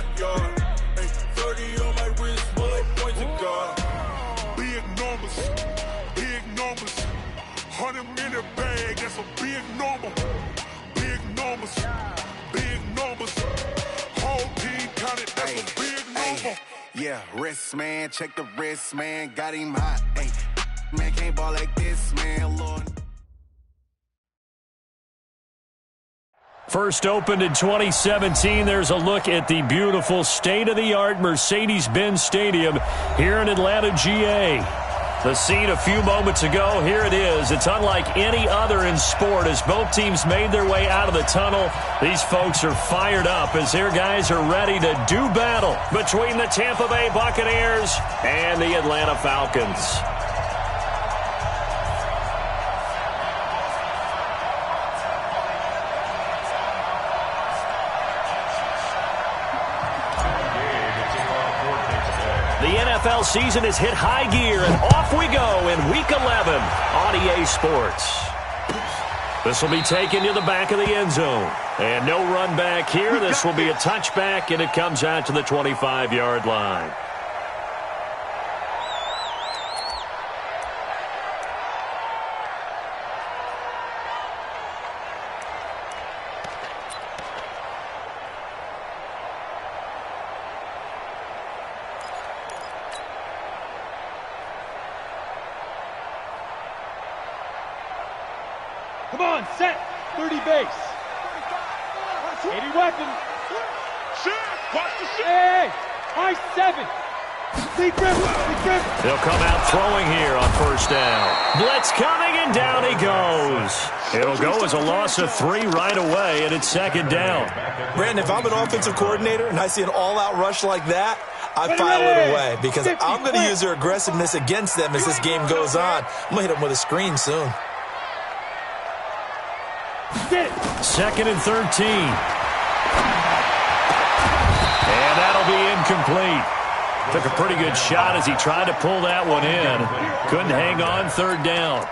hot yard. Ay, 30 on my wrist, more like points of God. Big numbers, big numbers. 100 in a bag, that's a big number. Big numbers, big numbers. Whole team counted, that's a big number. Yeah, wrist, man, check the wrist, man. Got him hot, ayy. Man, can't ball like this, man, Lord. First opened in 2017. There's a look at the beautiful state-of-the-art Mercedes-Benz Stadium here in Atlanta, GA. The scene a few moments ago, here it is. It's unlike any other in sport as both teams made their way out of the tunnel. These folks are fired up as their guys are ready to do battle between the Tampa Bay Buccaneers and the Atlanta Falcons. The NFL season has hit high gear, and off we go in Week 11 on EA Sports. This will be taken to the back of the end zone. And no run back here. This will be a touchback, and it comes out to the 25-yard line. Come on, set. 30 base. 80 weapon. Watch the shit. Hey, high 7. Deep grip. They'll come out throwing here on first down. Blitz coming, and down he goes. It'll go as a loss of 3 right away, and it's second down. Brandon, if I'm an offensive coordinator and I see an all-out rush like that, I file it away because I'm going to use their aggressiveness against them as this game goes on. I'm going to hit them with a screen soon. Second and 13. And that'll be incomplete. Took a pretty good shot as he tried to pull that one in. Couldn't hang on third down.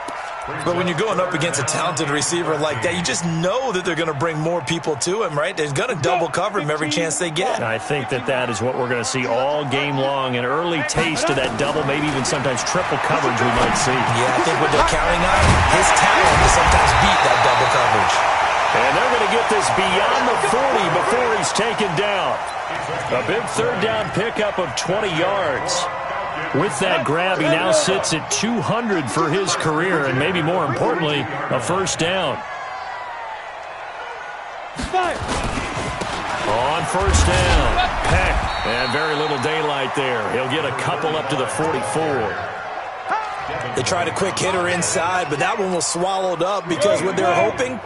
But when you're going up against a talented receiver like that, you just know that they're going to bring more people to him, right? They're going to double cover him every chance they get. And I think that is what we're going to see all game long. An early taste of that double, maybe even sometimes triple coverage we might see. Yeah, I think what they're counting on, his talent to sometimes beat that double coverage. And they're going to get this beyond the 40 before he's taken down. A big third down pickup of 20 yards. With that grab, he now sits at 200 for his career, and maybe more importantly, a first down. On first down, Peck, and very little daylight there. He'll get a couple up to the 44. They tried a quick hitter inside, but that one was swallowed up because what they're hoping,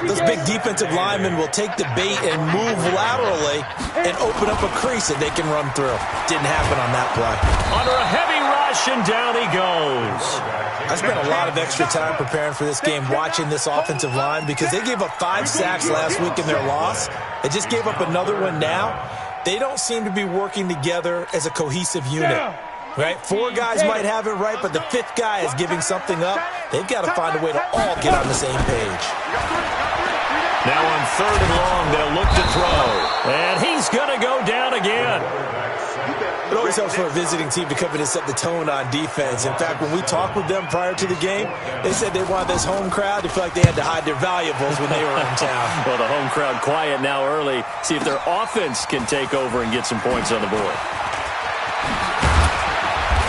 those big defensive linemen will take the bait and move laterally and open up a crease that they can run through. Didn't happen on that play. Under a heavy rush, and down he goes. I spent a lot of extra time preparing for this game watching this offensive line because they gave up 5 sacks last week in their loss. They just gave up another one now. They don't seem to be working together as a cohesive unit. Right? 4 guys might have it right, but the 5th guy is giving something up. They've got to find a way to all get on the same page. Now on third and long, they'll look to throw. And he's going to go down again. It always helps for a visiting team to come in and set the tone on defense. In fact, when we talked with them prior to the game, they said they wanted this home crowd to feel like they had to hide their valuables when they were in town. Well, the home crowd quiet now early. See if their offense can take over and get some points on the board.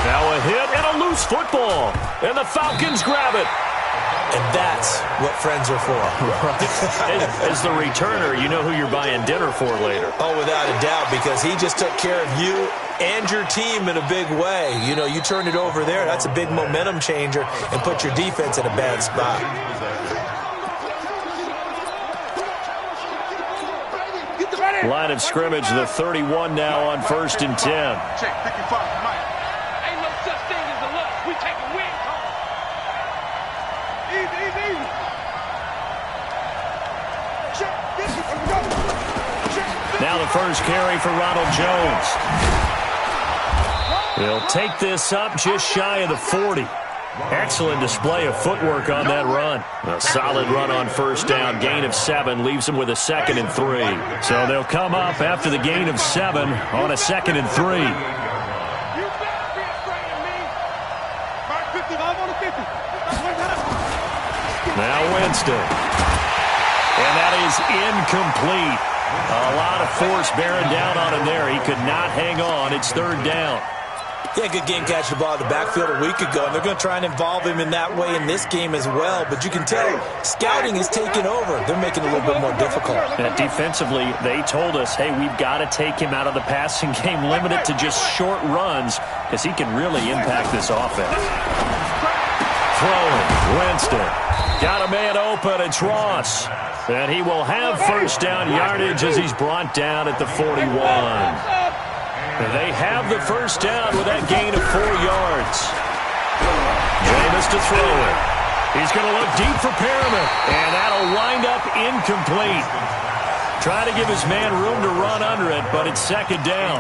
Now a hit and a loose football. And the Falcons grab it. And that's what friends are for. As the returner, you know who you're buying dinner for later. Oh, without a doubt, because he just took care of you and your team in a big way. You know, you turn it over there, that's a big momentum changer and put your defense in a bad spot. Line of scrimmage, the 31 now on first and 10. Check 55, Mike. Ain't no such thing as a loss. We take a win home. Easy. Now the first carry for Ronald Jones. He'll take this up just shy of the 40. Excellent display of footwork on that run. A solid run on first down. Gain of 7 leaves them with a 2nd and 3. So they'll come up after the gain of 7 on a 2nd and 3. Now Winston. And that is incomplete. A lot of force bearing down on him there. He could not hang on. It's 3rd down. Yeah, good game catching the ball in the backfield a week ago, and they're going to try and involve him in that way in this game as well. But you can tell scouting is taking over. They're making it a little bit more difficult. And defensively, they told us, hey, we've got to take him out of the passing game, limit it to just short runs, because he can really impact this offense. Throwing, Winston. Got a man open, it's Ross. And he will have first down yardage as he's brought down at the 41. And they have the first down with that gain of 4 yards. Jameis to throw it. He's going to look deep for Perriman. And that'll wind up incomplete. Try to give his man room to run under it, but it's 2nd down.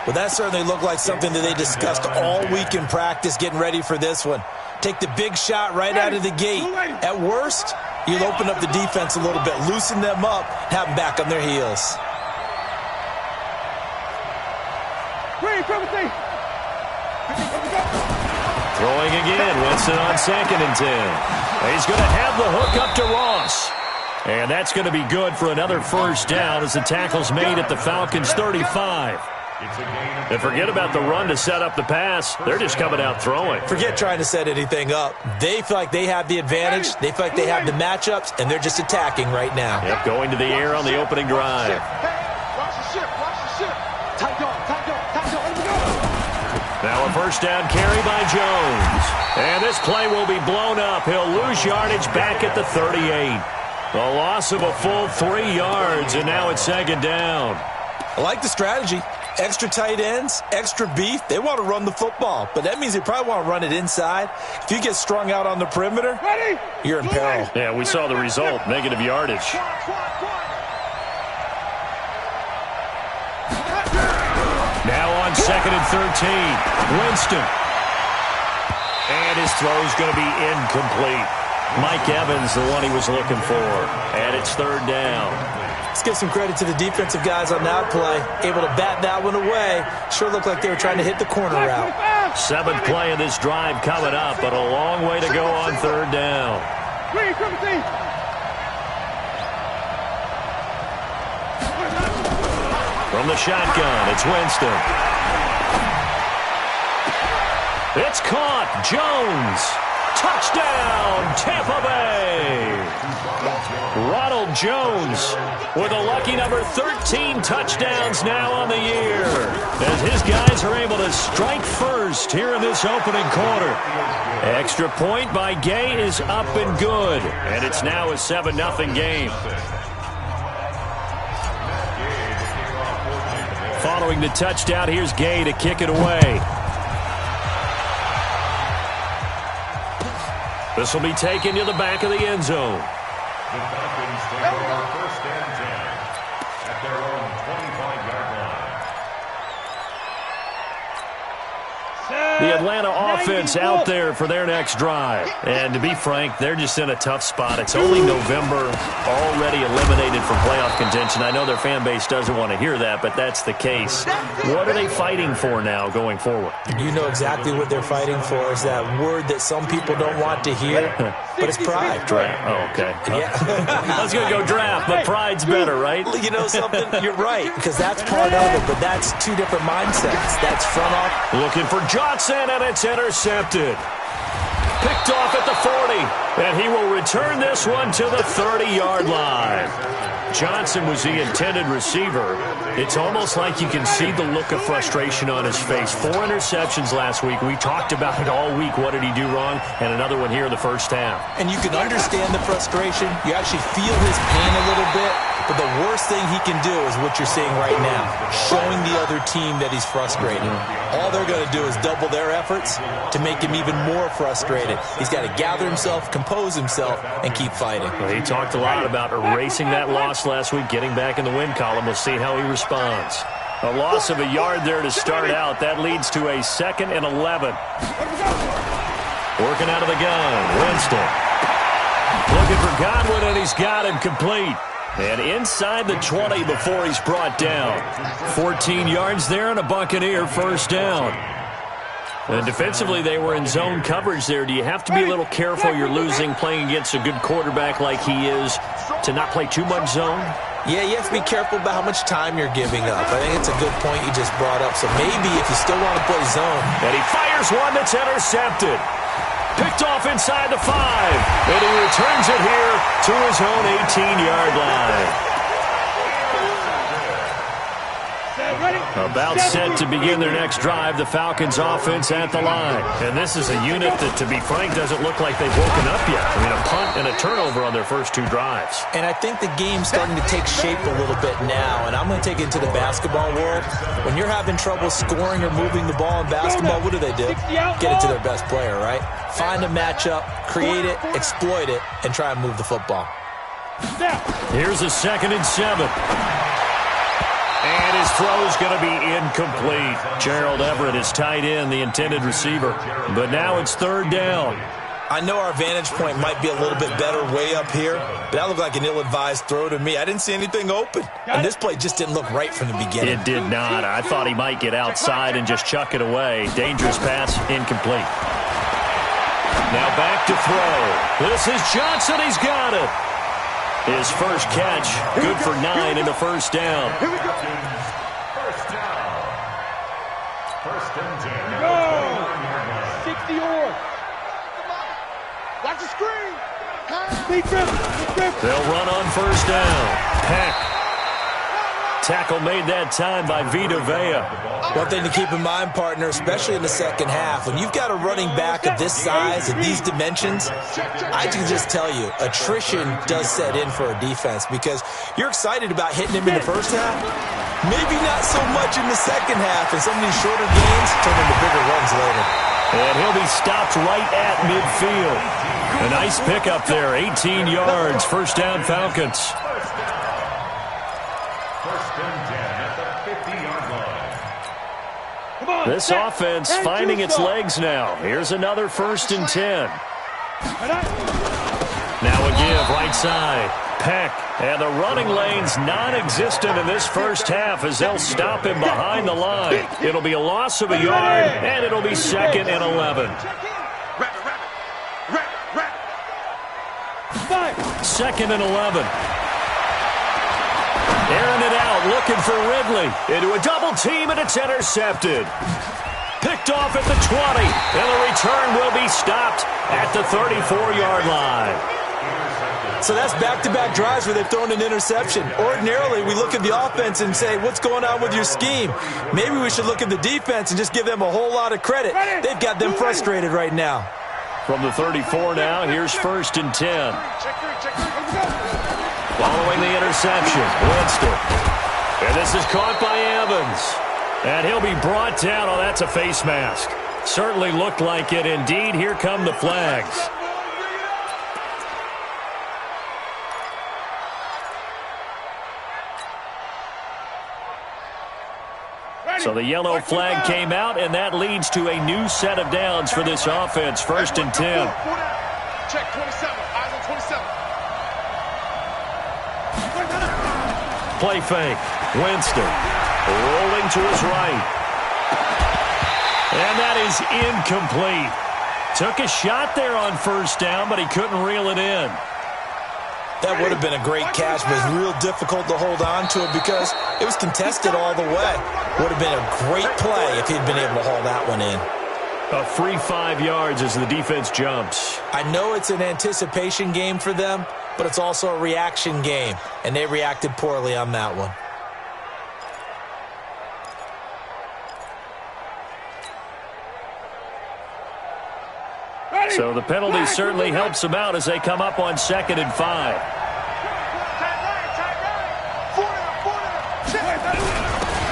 Well, that certainly looked like something that they discussed all week in practice getting ready for this one. Take the big shot right out of the gate. At worst, you'll open up the defense a little bit, loosen them up, have them back on their heels. Throwing again, Winston on 2nd and 10. He's going to have the hook up to Ross. And that's going to be good for another first down as the tackle's made at the Falcons' 35. And forget about the run to set up the pass. They're just coming out throwing. Forget trying to set anything up. They feel like they have the advantage. They feel like they have the matchups, and they're just attacking right now. Yep, going to the air on the opening drive. Now a first down carry by Jones. And this play will be blown up. He'll lose yardage back at the 38. A loss of a full 3 yards, and now it's 2nd down. I like the strategy. Extra tight ends, extra beef. They want to run the football, but that means they probably want to run it inside. If you get strung out on the perimeter, you're in peril. Yeah, we saw the result, negative yardage. Now on 2nd and 13, Winston. And his throw's going to be incomplete. Mike Evans, the one he was looking for. And it's 3rd down. Let's give some credit to the defensive guys on that play. Able to bat that one away. Sure looked like they were trying to hit the corner route. 7th play of this drive coming up, but a long way to go on 3rd down. From the shotgun, it's Winston. It's caught. Jones. Touchdown, Tampa Bay. Ronald Jones with a lucky number 13 touchdowns now on the year, as his guys are able to strike first here in this opening quarter. Extra point by Gay is up and good, and it's now a 7-0 game. Following the touchdown, here's Gay to kick it away. This will be taken to the back of the end zone. The Falcons take over 1st and 10 at their own 25-yard line. The Atlanta offense out there for their next drive. And to be frank, they're just in a tough spot. It's only November, already eliminated from playoff contention. I know their fan base doesn't want to hear that, but that's the case. What are they fighting for now going forward? You know exactly what they're fighting for. Is that word that some people don't want to hear, but it's pride. Draft. Oh, okay. Yeah. I was going to go draft, but pride's better, right? You know something? You're right, because that's part of it, but that's 2 different mindsets. That's front off. Looking for Johnson, and it's intercepted. Picked off at the 40, and he will return this one to the 30-yard line. Johnson was the intended receiver. It's almost like you can see the look of frustration on his face. 4 interceptions last week. We talked about it all week. What did he do wrong? And another one here in the first half. And you can understand the frustration. You actually feel his pain a little bit. But the worst thing he can do is what you're seeing right now, showing the other team that he's frustrated. All they're going to do is double their efforts to make him even more frustrated. He's got to gather himself, compose himself, and keep fighting. Well, he talked a lot about erasing that loss last week, getting back in the win column. We'll see how he responds. A loss of a yard there to start out. That leads to a 2nd and 11. Working out of the gun. Winston. Looking for Godwin, and he's got him complete. And inside the 20 before he's brought down. 14 yards there and a Buccaneer first down. And defensively, they were in zone coverage there. Do you have to be a little careful you're losing playing against a good quarterback like he is to not play too much zone? Yeah, you have to be careful about how much time you're giving up. I think it's a good point you just brought up. So maybe if you still want to play zone. And he fires one that's intercepted. Picked off inside the 5. And he returns it here to his own 18-yard line. About set to begin their next drive, the Falcons offense at the line. And this is a unit that, to be frank, doesn't look like they've woken up yet. I mean, a punt and a turnover on their first 2 drives. And I think the game's starting to take shape a little bit now. And I'm going to take it into the basketball world. When you're having trouble scoring or moving the ball in basketball, what do? Get it to their best player, right? Find a matchup, create it, exploit it, and try and move the football. Here's a 2nd and 7. And his throw's going to be incomplete. Gerald Everett is tight end, the intended receiver. But now it's 3rd down. I know our vantage point might be a little bit better way up here, but that looked like an ill-advised throw to me. I didn't see anything open. And this play just didn't look right from the beginning. It did not. I thought he might get outside and just chuck it away. Dangerous pass, incomplete. Now back to throw. This is Johnson. He's got it. His first catch, good for 9 and a first down. Here we go. First down. First and 10. Go. 60 or. Watch the screen. Big grip. They'll run on first down. Peck. Tackle made that time by Vita Vea. One thing to keep in mind, partner, especially in the second half, when you've got a running back of this size and these dimensions, I can just tell you, attrition does set in for a defense because you're excited about hitting him in the first half. Maybe not so much in the second half, and some of these shorter games turn into bigger runs later. And he'll be stopped right at midfield. A nice pickup there, 18 yards, first down Falcons. This offense finding its legs now. Here's another 1st and 10. Now a give, right side. Peck. And the running lane's non-existent in this first half as they'll stop him behind the line. It'll be a loss of a yard, and it'll be 2nd and 11. 2nd and 11. Airing it out, looking for Ridley. Into a double team, and it's intercepted. Picked off at the 20, and the return will be stopped at the 34-yard line. So that's back-to-back drives where they've thrown an interception. Ordinarily, we look at the offense and say, what's going on with your scheme? Maybe we should look at the defense and just give them a whole lot of credit. They've got them frustrated right now. From the 34 now, here's 1st and 10. Following the interception, Winston. And this is caught by Evans. And he'll be brought down. Oh, that's a face mask. Certainly looked like it. Indeed, here come the flags. So the yellow flag came out, and that leads to a new set of downs for this offense. 1st and 10. Check 27. Eyes on 27. Play fake. Winston rolling to his right. And that is incomplete. Took a shot there on first down, but he couldn't reel it in. That would have been a great catch, but it's real difficult to hold on to it because it was contested all the way. Would have been a great play if he'd been able to haul that one in. A free 5 yards as the defense jumps. I know it's an anticipation game for them, but it's also a reaction game, and they reacted poorly on that one. So the penalty certainly helps them out as they come up on 2nd and 5.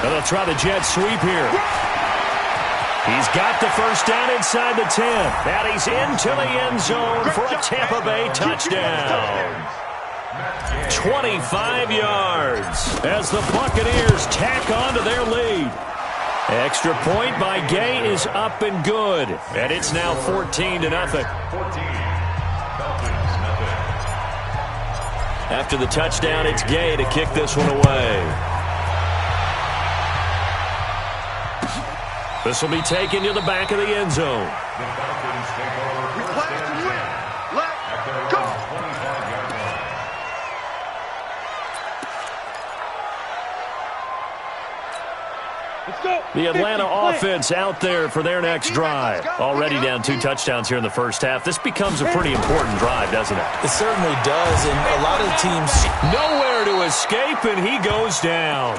And they'll try the jet sweep here. He's got the first down inside the 10. And he's into the end zone for a Tampa Bay touchdown. 25 yards as the Buccaneers tack on to their lead. Extra point by Gay is up and good. And it's now 14-0. After the touchdown, it's Gay to kick this one away. This will be taken to the back of the end zone. The Atlanta offense out there for their next drive. Already down 2 touchdowns here in the first half. This becomes a pretty important drive, doesn't it? It certainly does, and a lot of the teams... Nowhere to escape, and he goes down.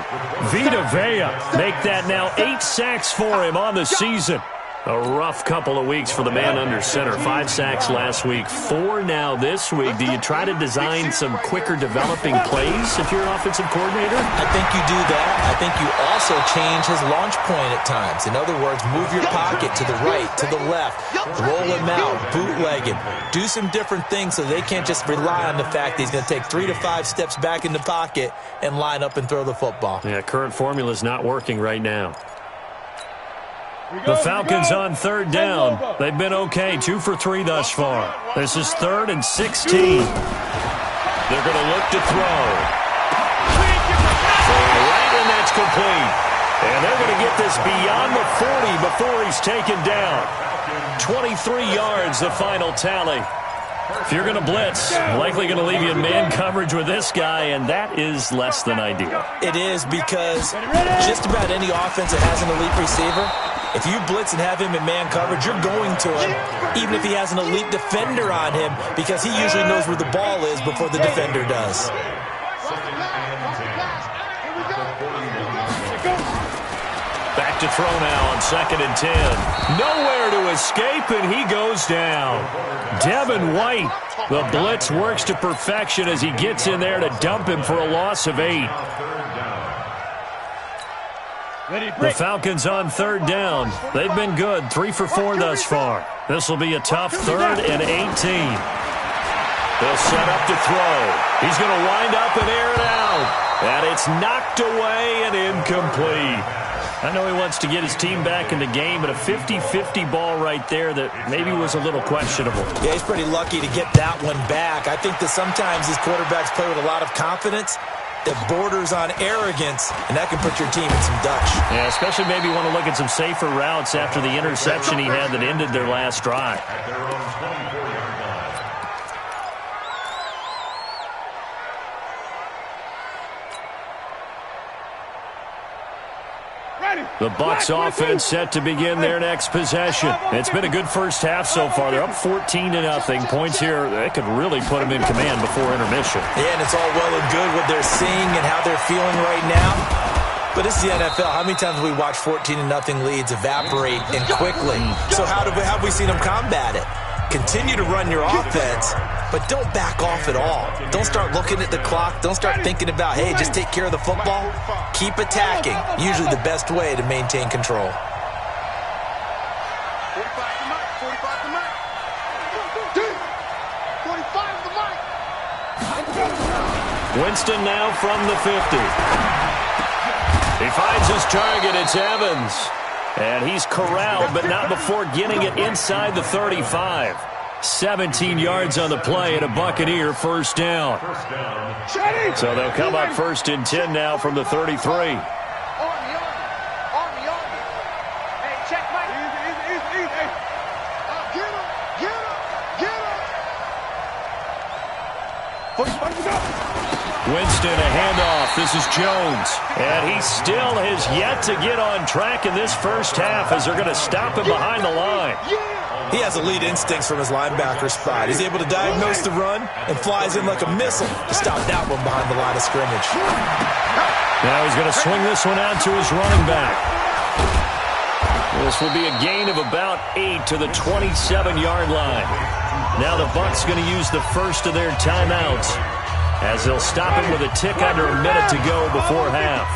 Vita Vea make that now 8 sacks for him on the season. A rough couple of weeks for the man under center. 5 sacks last week, 4 now this week. Do you try to design some quicker developing plays if you're an offensive coordinator? I think you do that. I think you also change his launch point at times. In other words, move your pocket to the right, to the left, roll him out, bootleg him. Do some different things so they can't just rely on the fact that he's going to take 3 to 5 steps back in the pocket and line up and throw the football. Yeah, current formula is not working right now. The Falcons on 3rd down. They've been okay, 2 for 3 thus far. This is 3rd and 16. They're going to look to throw. Right, and that's complete. And they're going to get this beyond the 40 before he's taken down. 23 yards, the final tally. If you're going to blitz, likely going to leave you in man coverage with this guy, and that is less than ideal. It is, because just about any offense that has an elite receiver, if you blitz and have him in man coverage, you're going to him, even if he has an elite defender on him, because he usually knows where the ball is before the defender does. Back to throw now on 2nd and 10. Nowhere to escape, and he goes down. Devin White, the blitz works to perfection as he gets in there to dump him for a loss of 8. The Falcons on 3rd down. They've been good, 3 for 4 thus far. This will be a tough 3rd and 18. They'll set up to throw. He's going to wind up and air it out. And it's knocked away and incomplete. I know he wants to get his team back in the game, but a 50-50 ball right there that maybe was a little questionable. Yeah, he's pretty lucky to get that one back. I think that sometimes these quarterbacks play with a lot of confidence that borders on arrogance, and that can put your team in some Dutch. Yeah, especially maybe want to look at some safer routes after the interception he had that ended their last drive. The Bucs offense set to begin their next possession. It's been a good first half so far. They're up 14-0. Points here, they could really put them in command before intermission. Yeah, and it's all well and good what they're seeing and how they're feeling right now. But this is the NFL. How many times have we watched 14-0 leads evaporate and quickly? So how have we seen them combat it? Continue to run your offense, but don't back off at all. Don't start looking at the clock. Don't start thinking about, hey, just take care of the football. Keep attacking. Usually the best way to maintain control. 45 to Mike. 45 to Mike. 45 to Mike. Winston now from the 50. He finds his target. It's Evans. And he's corralled, but not before getting it inside the 35. 17 yards on the play and a Buccaneer first down. So they'll come up 1st and 10 now from the 33. Winston, a handoff. This is Jones. And he still has yet to get on track in this first half as they're going to stop him behind the line. He has elite instincts from his linebacker spot. He's able to diagnose the run and flies in like a missile to stop that one behind the line of scrimmage. Now he's going to swing this one out to his running back. This will be a gain of about 8 to the 27-yard line. Now the Bucs going to use the first of their timeouts, as they'll stop him with a tick under a minute to go before half.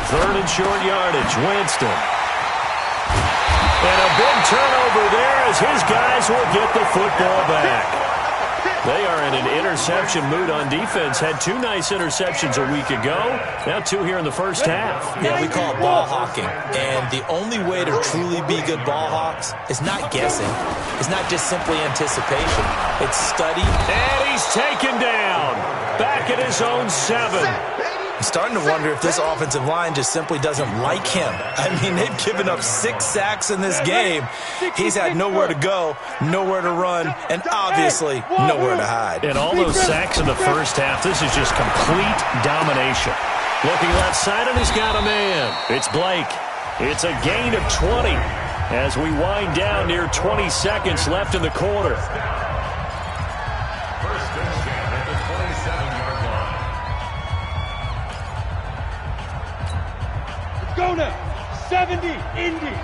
3rd and short yardage. Winston. And a big turnover there as his guys will get the football back. They are in an interception mood on defense. Had 2 nice interceptions a week ago. Now 2 here in the first half. Yeah, we call it ball hawking. And the only way to truly be good ball hawks is not guessing. It's not just simply anticipation. It's study. And he's taken down. Back at his own 7. I'm starting to wonder if this offensive line just simply doesn't like him. I mean, they've given up 6 sacks in this game. He's had nowhere to go, nowhere to run, and obviously nowhere to hide. And all those sacks in the first half, this is just complete domination. Looking left side, and he's got a man. It's Blake. It's a gain of 20 as we wind down near 20 seconds left in the quarter. Go now. 70, Indy.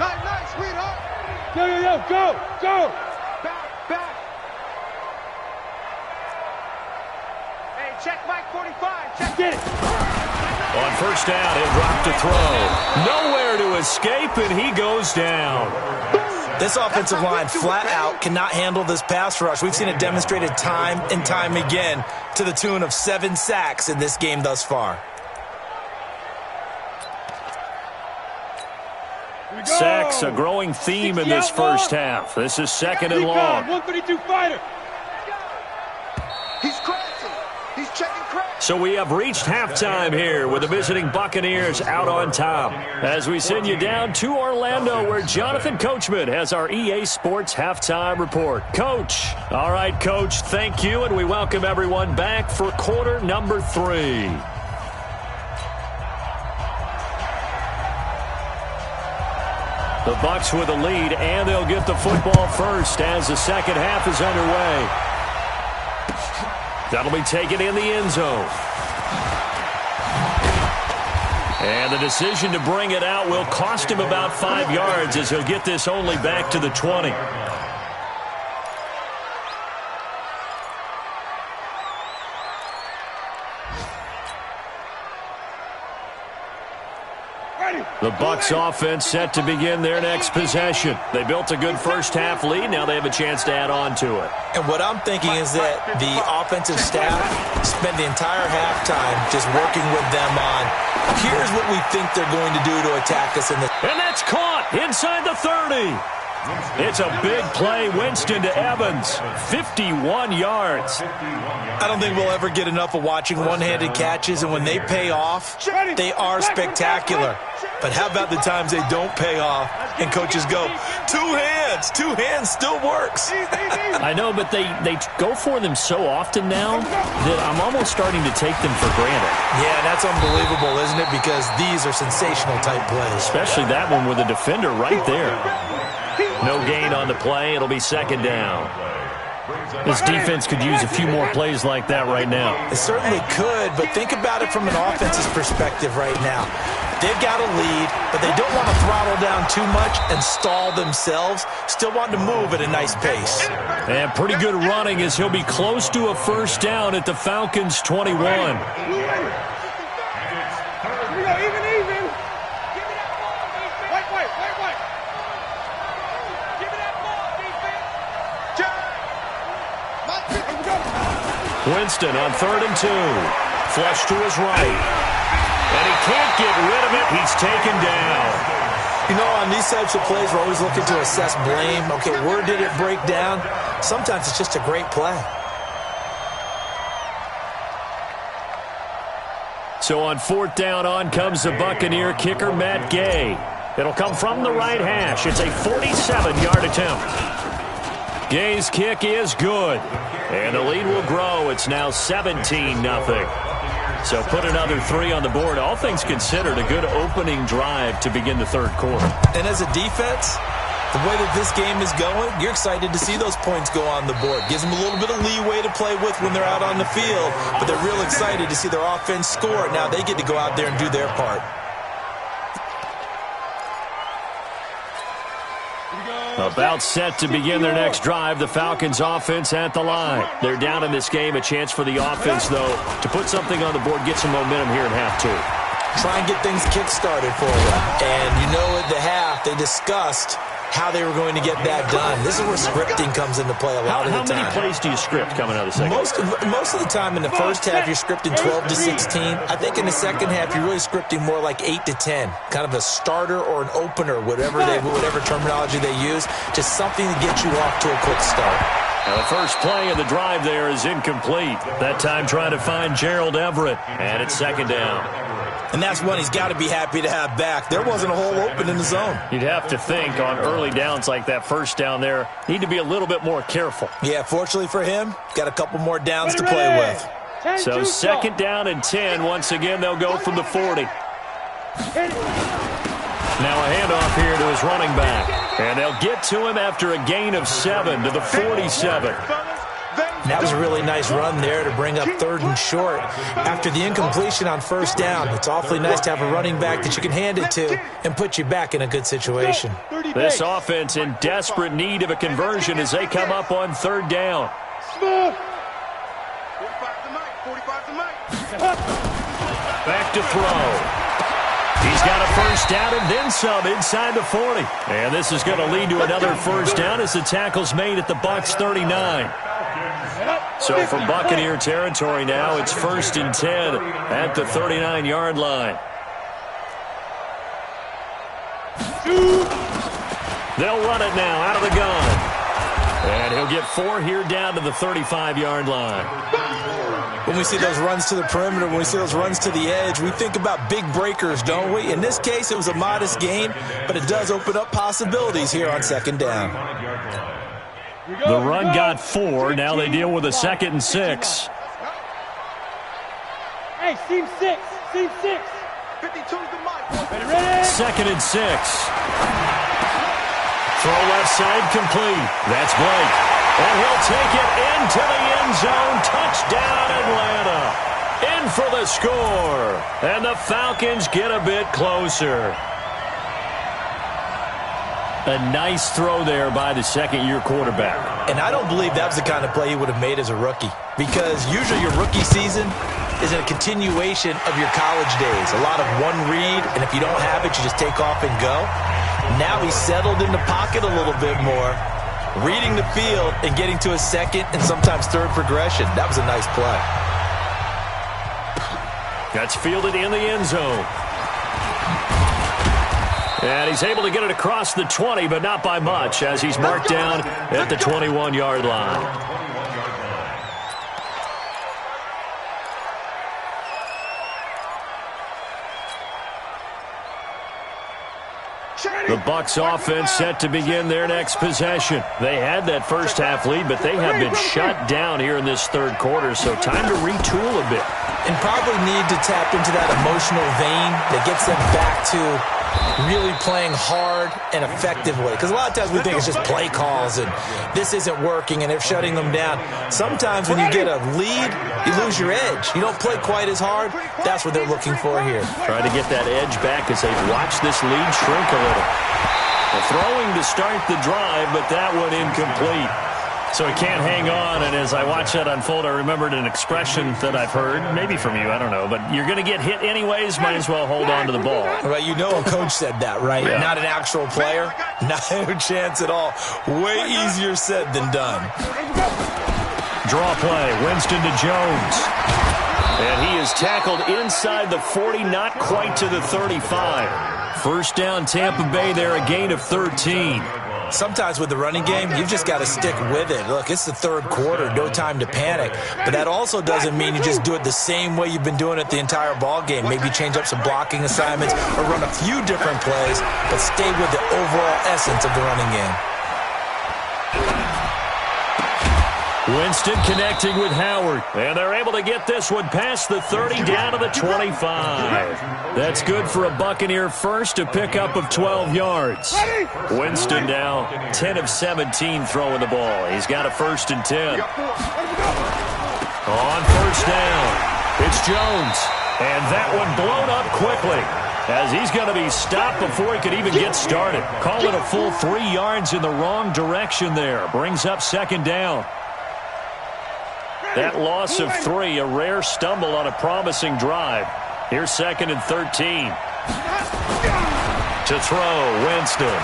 Night, sweetheart. Yo, go. Back. Hey, check Mike 45. Check. Get it. On first down, he'll drop to throw. Nowhere to escape, and he goes down. This offensive line flat out cannot handle this pass rush. We've seen it demonstrated time and time again to the tune of 7 sacks in this game thus far. Sacks, a growing theme in this first half. This is 2nd and long. 132 fighter. He's crashing. He's checking crash. So we have reached halftime here with the visiting Buccaneers out on top. As we send you down to Orlando where Jonathan Coachman has our EA Sports Halftime Report. Coach. All right, Coach, thank you, and we welcome everyone back for quarter number 3. The Bucs with a lead, and they'll get the football first as the second half is underway. That'll be taken in the end zone. And the decision to bring it out will cost him about 5 yards as he'll get this only back to the 20. The Bucs offense set to begin their next possession. They built a good first half lead. Now they have a chance to add on to it. And what I'm thinking is that the offensive staff spent the entire halftime just working with them on, here's what we think they're going to do to attack us in the... And that's caught inside the 30. It's a big play. Winston to Evans. 51 yards. I don't think we'll ever get enough of watching one-handed catches, and when they pay off, they are spectacular. But how about the times they don't pay off and coaches go, 2 hands, 2 hands still works. I know, but they go for them so often now that I'm almost starting to take them for granted. Yeah, that's unbelievable, isn't it? Because these are sensational type plays. Especially that one with a defender right there. No gain on the play. It'll be second down. This defense could use a few more plays like that right now. It certainly could, but think about it from an offense's perspective right now. They've got a lead, but they don't want to throttle down too much and stall themselves. Still want to move at a nice pace. And pretty good running as he'll be close to a first down at the Falcons' 21. Winston on 3rd and 2. Flush to his right. And he can't get rid of it. He's taken down. You know, on these types of plays, we're always looking to assess blame. Okay, where did it break down? Sometimes it's just a great play. So on 4th down, on comes the Buccaneer kicker, Matt Gay. It'll come from the right hash. It's a 47-yard attempt. Gay's kick is good. And the lead will grow. It's now 17-0. So put another 3 on the board. All things considered, a good opening drive to begin the third quarter. And as a defense, the way that this game is going, you're excited to see those points go on the board. Gives them a little bit of leeway to play with when they're out on the field, but they're real excited to see their offense score. Now they get to go out there and do their part. About set to begin their next drive, the Falcons offense at the line. They're down in this game. A chance for the offense, though, to put something on the board, get some momentum here in half 2. try and get things kick-started for you. And you know at the half, they discussed how they were going to get that done. This is where scripting comes into play a lot of the time. How many plays do you script coming out of the second? Most of the time in the first half, you're scripting 12 to 16. I think in the second half, you're really scripting more like 8 to 10. Kind of a starter or an opener, whatever terminology they use. Just something to get you off to a quick start. Now the first play of the drive there is incomplete. That time trying to find Gerald Everett. And it's second down. And that's one he's got to be happy to have back. There wasn't a hole open in the zone. You'd have to think on early downs like that first down there, need to be a little bit more careful. Yeah, fortunately for him, got a couple more downs to play with. So second down and 10. Once again, they'll go from the 40. Now a handoff here to his running back. And they'll get to him after a gain of 7 to the 47. That was a really nice run there to bring up 3rd and short. After the incompletion on first down, it's awfully nice to have a running back that you can hand it to and put you back in a good situation. This offense in desperate need of a conversion as they come up on 3rd down. Back to throw. He's got a first down and then some inside the 40. And this is going to lead to another first down as the tackle's made at the Bucs 39. So from Buccaneer territory now, it's 1st and 10 at the 39-yard line. They'll run it now out of the gun. And he'll get 4 here down to the 35-yard line. When we see those runs to the perimeter, when we see those runs to the edge, we think about big breakers, don't we? In this case, it was a modest gain, but it does open up possibilities here on 2nd down. The run got 4. Now they deal with a 2nd and 6. Hey, seam 6. Seam 6. 52's the mic. 2nd and 6. Throw left side complete. That's Blake. And he'll take it into the end zone. Touchdown, Atlanta. In for the score. And the Falcons get a bit closer. A nice throw there by the second-year quarterback. And I don't believe that was the kind of play he would have made as a rookie. Because usually your rookie season is a continuation of your college days. A lot of one read, and if you don't have it, you just take off and go. Now he's settled in the pocket a little bit more, reading the field and getting to a second and sometimes third progression. That was a nice play. That's fielded in the end zone. And he's able to get it across the 20, but not by much, as he's marked down at the 21-yard line. The Bucs offense set to begin their next possession. They had that first half lead, but they have been shut down here in this 3rd quarter, so time to retool a bit. And probably need to tap into that emotional vein that gets them back to really playing hard and effectively. Because a lot of times we think it's just play calls and this isn't working and they're shutting them down. Sometimes when you get a lead, you lose your edge. You don't play quite as hard. That's what they're looking for here. Trying to get that edge back as they've watched this lead shrink a little. The throwing to start the drive, but that one incomplete. So he can't hang on, and as I watch that unfold, I remembered an expression that I've heard, maybe from you, I don't know, but you're going to get hit anyways, might as well hold on to the ball. Right, you know a coach said that, right? Yeah. Not an actual player. Not a chance at all. Way easier said than done. Draw play, Winston to Jones. And he is tackled inside the 40, not quite to the 35. First down, Tampa Bay there, a gain of 13. Sometimes with the running game, you've just got to stick with it. Look, it's the 3rd quarter, no time to panic. But that also doesn't mean you just do it the same way you've been doing it the entire ball game. Maybe change up some blocking assignments or run a few different plays, but stay with the overall essence of the running game. Winston connecting with Howard. And they're able to get this one past the 30 down to the 25. That's good for a Buccaneer first, a pickup of 12 yards. Winston now 10 of 17 throwing the ball. He's got a 1st and 10. On first down, it's Jones. And that one blown up quickly, as he's going to be stopped before he could even get started. Call it a full 3 yards in the wrong direction there. Brings up 2nd down. That loss of 3, a rare stumble on a promising drive. Here's 2nd and 13. To throw, Winston.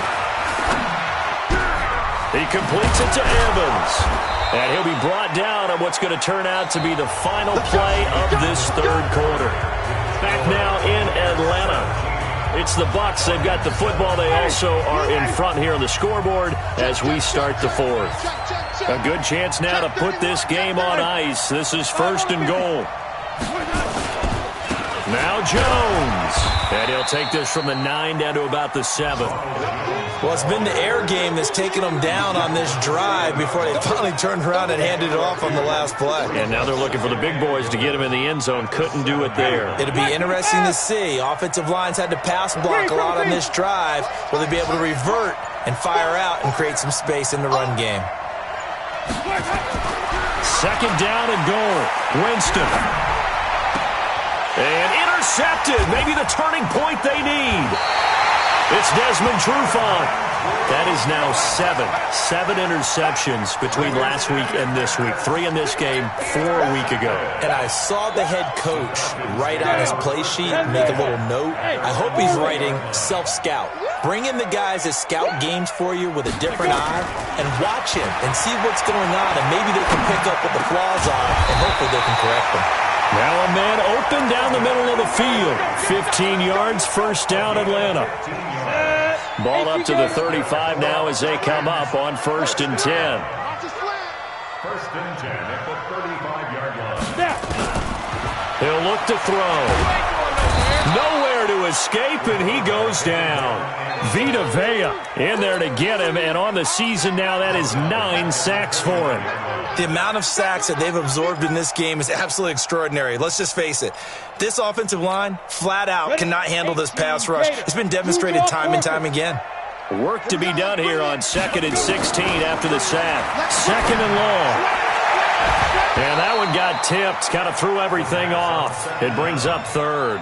He completes it to Evans. And he'll be brought down on what's going to turn out to be the final play of this third quarter. Back now in Atlanta. It's the Bucs. They've got the football. They also are in front here on the scoreboard as we start the fourth. A good chance now to put this game on ice. This is 1st and goal. Now Jones. And he'll take this from the 9 down to about the 7. Well, it's been the air game that's taken them down on this drive before they finally turned around and handed it off on the last play. And now they're looking for the big boys to get him in the end zone. Couldn't do it there. It'll be interesting to see. Offensive lines had to pass block a lot on this drive. Will they be able to revert and fire out and create some space in the run game? 2nd down and goal. Winston. And intercepted. Maybe the turning point they need. It's Desmond Trufant. That is now 7 interceptions between last week and this week. 3 in this game, 4 a week ago. And I saw the head coach write on his play sheet, make a little note. I hope he's writing self-scout. Bring in the guys that scout games for you with a different eye and watch him and see what's going on, and maybe they can pick up what the flaws are, and hopefully they can correct them. Now a man open down the middle of the field. 15 yards, 1st down, Atlanta. Ball up to the 35 now as they come up on 1st and 10. 1st and 10 at the 35-yard line. He'll look to throw. Nowhere to escape, and he goes down. Vita Vea in there to get him, and on the season now, that is 9 sacks for him. The amount of sacks that they've absorbed in this game is absolutely extraordinary. Let's just face it. This offensive line, flat out, cannot handle this pass rush. It's been demonstrated time and time again. Work to be done here on 2nd and 16 after the sack. 2nd and long. And that one got tipped, kind of threw everything off. It brings up 3rd.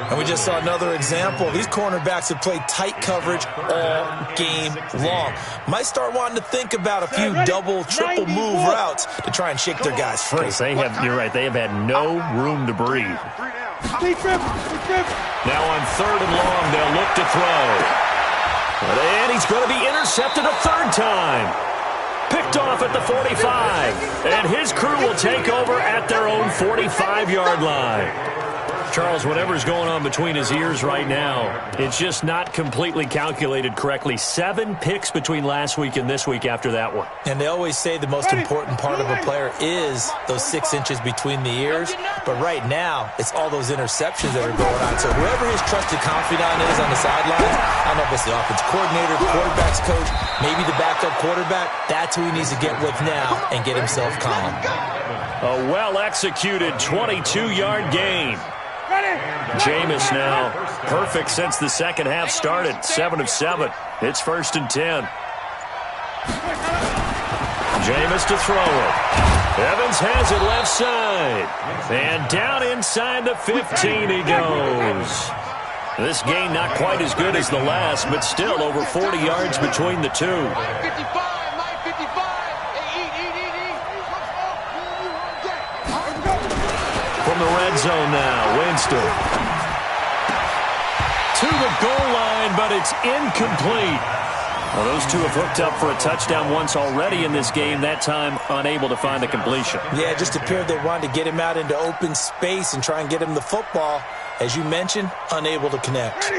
And we just saw another example. These cornerbacks have played tight coverage all game long. Might start wanting to think about a few double, triple move routes to try and shake their guys free. You're right, they have had no room to breathe. Now on 3rd and long, they'll look to throw. And he's going to be intercepted a 3rd time. Picked off at the 45. And his crew will take over at their own 45-yard line. Charles, whatever's going on between his ears right now, it's just not completely calculated correctly. 7 picks between last week and this week after that one. And they always say the most important part of a player is those 6 inches between the ears. But right now, it's all those interceptions that are going on. So whoever his trusted confidant is on the sidelines, I don't know if it's the offensive coordinator, quarterback's coach, maybe the backup quarterback, that's who he needs to get with now and get himself calm. A well-executed 22-yard gain. Jameis now perfect since the second half started. 7 of 7. It's 1st and 10. Jameis to throw it. Evans has it left side. And down inside the 15 he goes. This gain not quite as good as the last, but still over 40 yards between the two. From the red zone now, Winston. To the goal line, but it's incomplete. Well, those two have hooked up for a touchdown once already in this game, that time unable to find the completion. Yeah, it just appeared they wanted to get him out into open space and try and get him the football. As you mentioned, unable to connect.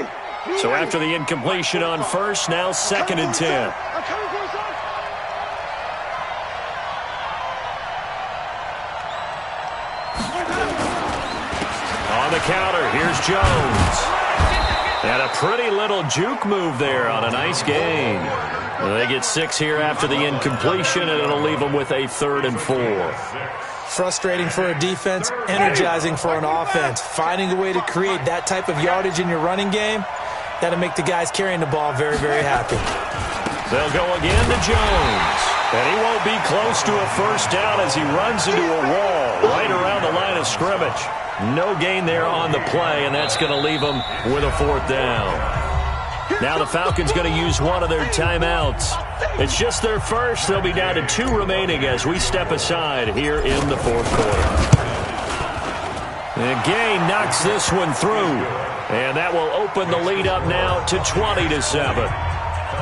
So after the incompletion on 1st, now 2nd and 10. On the counter, here's Jones. And a pretty little juke move there on a nice gain. They get 6 here after the incompletion, and it'll leave them with a 3rd and 4. Frustrating for a defense, energizing for an offense. Finding a way to create that type of yardage in your running game, that'll make the guys carrying the ball very, very happy. They'll go again to Jones. And he won't be close to a 1st down as he runs into a wall right around the line of scrimmage. No gain there on the play, and that's going to leave them with a 4th down. Now the Falcons going to use one of their timeouts. It's just their first. They'll be down to 2 remaining as we step aside here in the 4th quarter. And Gay knocks this one through. And that will open the lead up now to 20-7.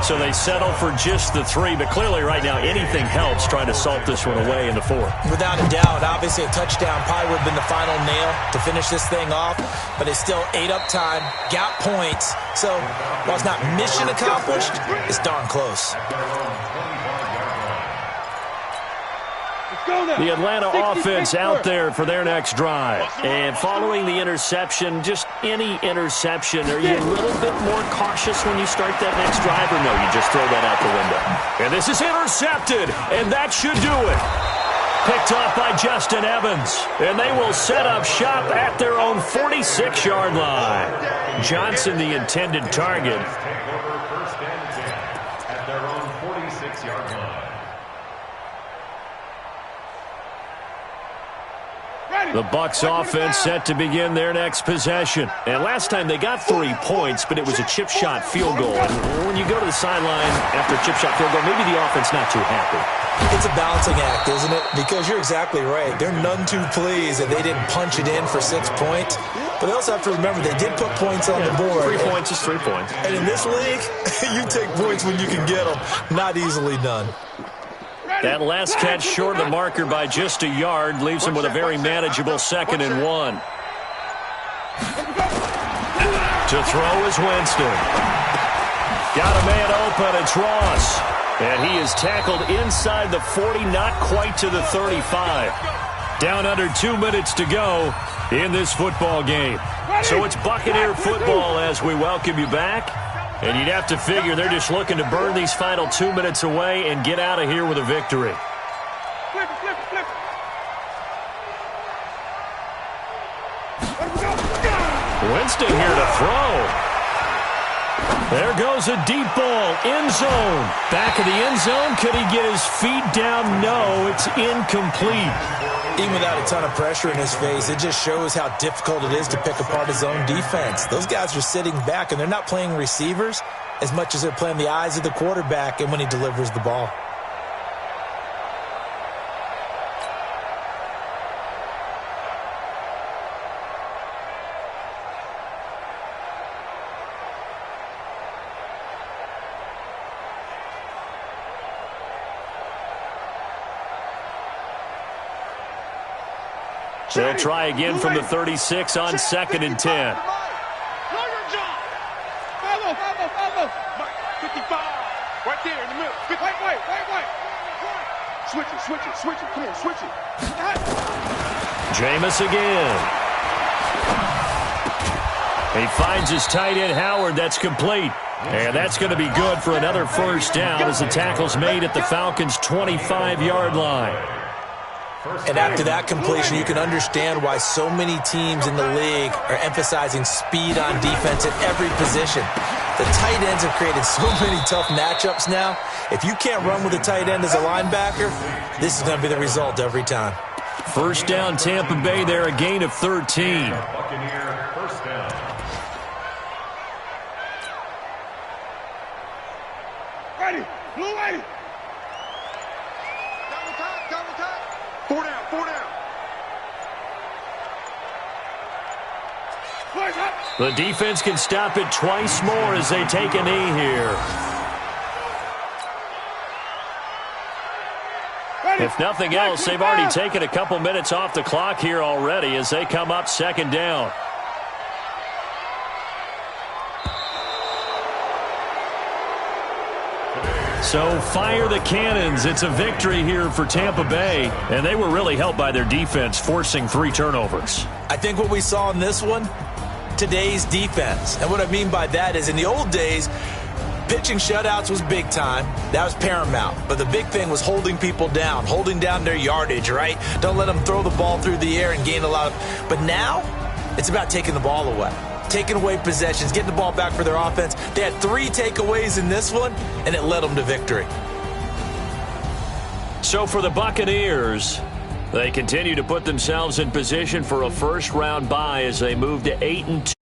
So they settle for just the 3, but clearly right now anything helps trying to salt this one away in the 4th. Without a doubt, obviously a touchdown probably would have been the final nail to finish this thing off, but it's still 8 up time, got points. So while it's not mission accomplished, it's darn close. The Atlanta offense out there for their next drive. And following the interception, just any interception, are you a little bit more cautious when you start that next drive, or no, you just throw that out the window? And this is intercepted, and that should do it. Picked off by Justin Evans, and they will set up shop at their own 46-yard line. Johnson, the intended target. At their own 46-yard line. The Bucs offense set to begin their next possession. And last time they got 3 points, but it was a chip shot field goal. And when you go to the sideline after a chip shot field goal, maybe the offense not too happy. It's a balancing act, isn't it? Because you're exactly right. They're none too pleased that they didn't punch it in for 6 points. But they also have to remember they did put points on the board. 3 points is 3 points. And in this league, you take points when you can get them. Not easily done. That last catch short of the marker by just a yard leaves him with a very manageable 2nd and 1. To throw is Winston. Got a man open, it's Ross. And he is tackled inside the 40, not quite to the 35. Down under 2 minutes to go in this football game. So it's Buccaneer football as we welcome you back. And you'd have to figure they're just looking to burn these final 2 minutes away and get out of here with a victory. Winston here to throw. There goes a deep ball, end zone. Back of the end zone, could he get his feet down? No, it's incomplete. Even without a ton of pressure in his face, it just shows how difficult it is to pick apart his own defense. Those guys are sitting back, and they're not playing receivers as much as they're playing the eyes of the quarterback and when he delivers the ball. They'll try again from the 36 on 2nd and 10. Follow. 55. Right there in the middle. Wait. Switch it. Come on, switch it. Jameis again. He finds his tight end, Howard. That's complete. And that's going to be good for another first down as the tackle's made at the Falcons' 25-yard line. And after that completion, you can understand why so many teams in the league are emphasizing speed on defense at every position. The tight ends have created so many tough matchups now. If you can't run with a tight end as a linebacker, this is going to be the result every time. First down, Tampa Bay there, a gain of 13. Buccaneer first down. Ready. Blue ready. Double time. 4 down. The defense can stop it twice more as they take a knee here. If nothing else, they've already taken a couple minutes off the clock here already as they come up 2nd down. So fire the cannons. It's a victory here for Tampa Bay, and they were really helped by their defense, forcing 3 turnovers. I think what we saw in this one, today's defense. And what I mean by that is in the old days, pitching shutouts was big time. That was paramount. But the big thing was holding people down, holding down their yardage, right? Don't let them throw the ball through the air and gain a lot of... But now, it's about taking the ball away. Taking away possessions, getting the ball back for their offense. They had 3 takeaways in this one, and it led them to victory. So for the Buccaneers, they continue to put themselves in position for a first-round bye as they move to 8-2.